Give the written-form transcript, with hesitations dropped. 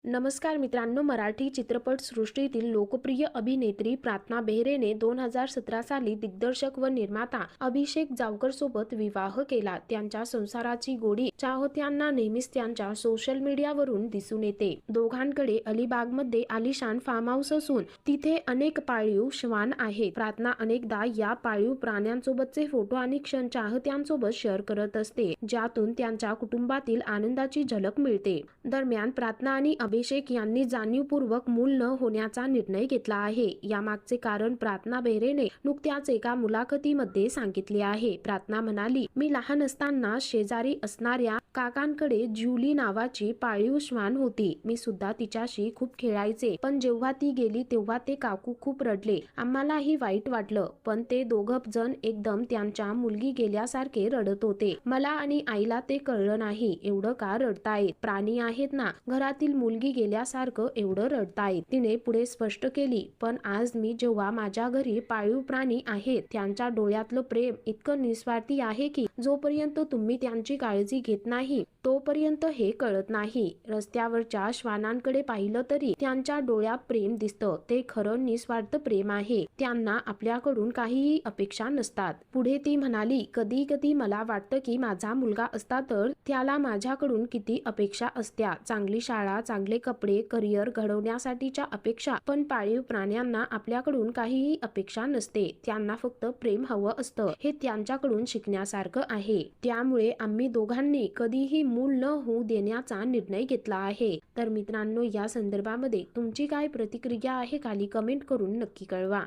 नमस्कार मित्रांनो, मराठी चित्रपट सृष्टीतील लोकप्रिय अभिनेत्री प्रार्थना बेहरेने 2017 साली दिग्दर्शक व निर्माता अभिषेक जावकर सोबत विवाह केला. त्यांच्या संसाराची गोडी चाहत्यांना नेहमीच त्यांच्या सोशल मीडियावरून दिसून येते. दोघांकडे अलिबागमध्ये आलिशान फार्म हाऊस असून तिथे अनेक पाळीव श्वान आहेत. प्रार्थना अनेकदा या पाळीव प्राण्यांसोबतचे फोटो आणि क्षण चाहत्यांसोबत शेअर करत असते, ज्यातून त्यांच्या कुटुंबातील आनंदाची झलक मिळते. दरम्यान प्रार्थना आणि अभिषेक यांनी जाणीवपूर्वक मूल न होण्याचा निर्णय घेतला आहे. यामागचे कारण प्रार्थना बेहरेने नुकत्याच एका मुलाखतीमध्ये सांगितले आहे. प्रार्थना म्हणाली, मी लहान असताना शेजारी असणाऱ्या काकांकडे ज्युली नावाची पाळीव श्वान होती. मी सुद्धा तिच्याशी खूप खेळायचे, पण जेव्हा ती गेली तेव्हा ते काकू खूप रडले. आम्हालाही वाईट वाटलं, पण ते दोघं जण एकदम त्यांच्या मुलगी गेल्यासारखे रडत होते. मला आणि आईला ते कळलं नाही, एवढं का रडतायत, प्राणी आहेत ना, घरातील मुलगी गेल्यासारखं एवढं रडतायत. तिने पुढे स्पष्ट केली, पण आज मी जेव्हा माझ्या घरी पाळीव प्राणी आहेत त्यांच्या डोळ्यातलं प्रेम इतकं निस्वार्थी आहे की जोपर्यंत तुम्ही त्यांची काळजी घेत नाही तोपर्यंत हे कळत नाही. रस्त्यावरच्या श्वानांकडे पाहिलं तरी त्यांच्या डोळ्यात प्रेम दिसतं. ते खरं निस्वार्थ प्रेम आहे. त्यांना आपल्याकडून काहीही अपेक्षा नसतात. पुढे ती म्हणाली, कधी कधी मला वाटतं की माझा मुलगा असता तर त्याला माझ्याकडून किती अपेक्षा असत्या, चांगली शाळा, चांगले कपडे, करिअर घडवण्यासाठीच्या अपेक्षा. पण पाळीव प्राण्यांना आपल्याकडून काहीही अपेक्षा नसते. त्यांना फक्त प्रेम हवं असतं. हे त्यांच्याकडून शिकण्यासारखं आहे. त्यामुळे आम्ही दोघांनी कधीही मूल न होऊ देण्याचा निर्णय घेतला आहे. तर मित्रांनो, या संदर्भामध्ये तुमची काय प्रतिक्रिया आहे खाली कमेंट करून नक्की कळवा.